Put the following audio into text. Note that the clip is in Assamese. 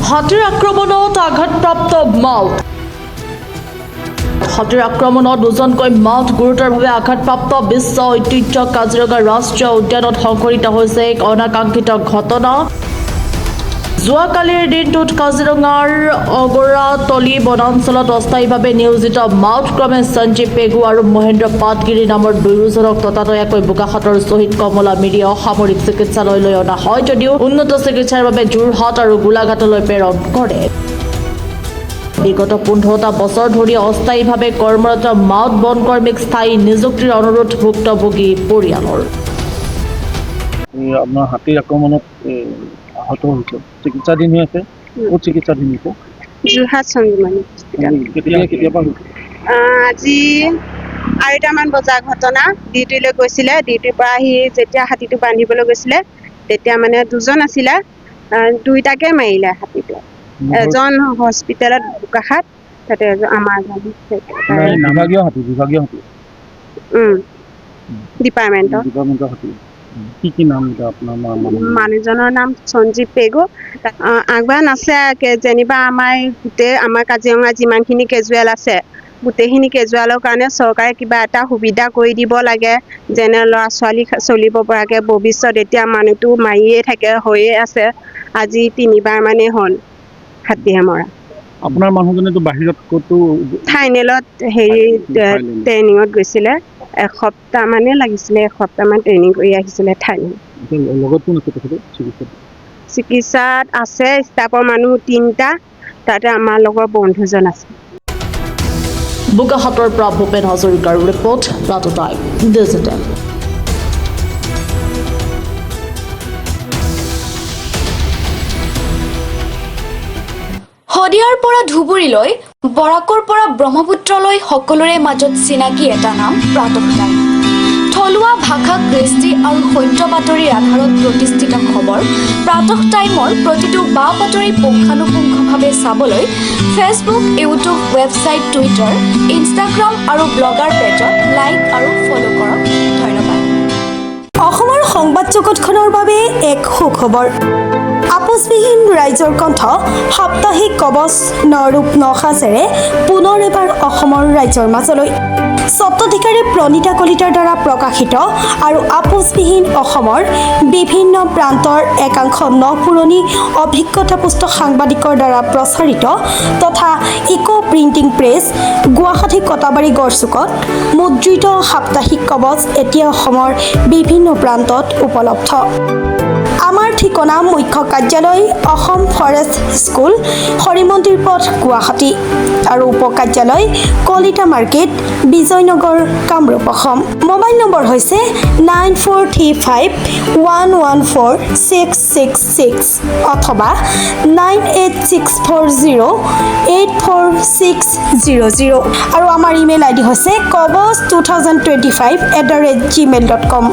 হাতীৰ আক্ৰমণত আঘাতপ্ৰাপ্ত মাউত। হাতীৰ আক্ৰমণত দুজনকৈ মাউত গুৰুতৰভাৱে আঘাতপ্ৰাপ্ত। বিশ্ব ঐতিহ্য কাজিৰঙা ৰাষ্ট্ৰীয় উদ্যানত সংঘটিত হৈছে এক অনাকাংক্ষিত ঘটনা। যোৱাকালিৰ দিনটোত কাজিৰঙাৰ অগৰাতলী বনাঞ্চলত অস্থায়ীভাৱে নিয়োজিত মাউত ক্ৰমে সঞ্জীৱ পেগু আৰু মহেন্দ্ৰ পাটগিৰি নামৰ দুয়োজনক ততাতৈয়াকৈ বোকাখাতৰ শ্বহীদ কমলা মিৰি অসামৰিক চিকিৎসালয়লৈ অনা হয় যদিও উন্নত চিকিৎসাৰ বাবে যোৰহাট আৰু গোলাঘাটলৈ প্ৰেৰণ কৰে। বিগত 15টা বছৰ ধৰি অস্থায়ীভাৱে কৰ্মৰত মাউত বন কৰ্মীক স্থায়ী নিযুক্তিৰ অনুৰোধ ভুক্তভোগী পৰিয়ালৰ। আপোনাৰ হাতীৰ আক্ৰমণত আহত হৈছে, চিকিৎসাধীন হৈ আছে। ক'ত চিকিৎসাধীন হৈছে? যোৰহাট সংজীৱনী কেতিয়াবা হৈছে? আজি 2টামান বজাৰ ঘটনা। ডিউটিলৈ গৈছিলে, ডিউটিৰ পৰা আহি যেতিয়া হাতীটো বান্ধিবলৈ গৈছিলে তেতিয়া মানে দুজন আছিলে, দুইটাকে মাৰিলে হাতীটো। এজন হস্পিটেলত বোকাখাত, তাতে আমাৰ বিভাগীয় হাতী ডিপাৰ্টমেণ্টৰ হাতী। কি নাম আপোনাৰ? মানুহজনৰ নাম সঞ্জীৱ পেগু। আহ্বান আছে যেনিবা আমাৰ কাজিৰঙা যিমানখিনি কেজুৱেল আছে গোটেইখিনি কেজুৱেলৰ কাৰণে চৰকাৰে কিবা এটা সুবিধা কৰি দিব লাগে, যেনে ল'ৰা ছোৱালী চলিব পৰাকৈ। ভৱিষ্যত এতিয়া মানুহটো মাৰিয়ে থাকে, হৈয়ে আছে। আজি 3বাৰ মানেই হ'ল হাতীয়ে মৰা। আপোনাৰ মানুহজনেতো বাহিৰত ক'তো থাইলেণ্ডত ট্ৰেইনিঙত গৈছিলে। এসপ্তাহ মানে লাগিছিলে, এসপ্তাহমান ট্ৰেইনিং কৰি আহিছিলে থাইলেণ্ড। লগত কোন আছে চিকিৎসাত? চিকিৎসাত আছে ষ্টাফৰ মানুহ 3টা, তাতে আমাৰ লগৰ বন্ধুজন আছে। বোকাখাতৰ পৰা ভূপেন হাজৰিকাৰ ৰিপৰ্ট, প্ৰাতঃ টাইম ডিজিটেল। শদিয়াৰ পৰা ধুবুৰীলৈ, বৰাকৰ পৰা ব্ৰহ্মপুত্ৰলৈ সকলোৰে মাজত চিনাকি এটা নাম প্ৰাতঃ টাইম। থলুৱা ভাষা, কৃষ্টি আৰু সত্য বাতৰিৰ আধাৰত প্ৰতিষ্ঠিত খবৰ প্ৰাতঃ টাইমৰ প্ৰতিটো বা বাতৰি পুংখানুপুংখভাৱে চাবলৈ Facebook, YouTube, website, Twitter, Instagram আৰু ব্লগাৰ পেজত লাইক আৰু ফ'ল' কৰক। ধন্যবাদ। অসমৰ সংবাদ জগতখনৰ বাবে এক সুখবৰ। আপোচবিহীন ৰাইজৰ কণ্ঠ সাপ্তাহিক কবচ নৰূপ নসাজেৰে পুনৰ এবাৰ অসমৰ ৰাইজৰ মাজলৈ। স্বত্বাধিকাৰী প্ৰণীতা কলিতাৰ দ্বাৰা প্ৰকাশিত আৰু আপোচবিহীন অসমৰ বিভিন্ন প্ৰান্তৰ একাংশ নপুৰণি অভিজ্ঞতাপুষ্ট সাংবাদিকৰ দ্বাৰা প্ৰচাৰিত তথা eco printing press, Guwahati Katabari গড়চুকত মুদ্ৰিত সাপ্তাহিক কবচ এতিয়া অসমৰ বিভিন্ন প্ৰান্তত উপলব্ধ। আমাৰ ঠিকনা মুখ্য কাৰ্যালয় অসম ফৰেষ্ট স্কুল, হৰিমন্দিৰ পথ, গুৱাহাটী আৰু উপ কাৰ্যালয় Kalita market, Bijoynagar, Kamrup, Assam. Mobile number হৈছে 9435114666 অথবা 9864084600 আৰু আমাৰ ইমেইল আইডি হৈছে kobos2025@gmail.com।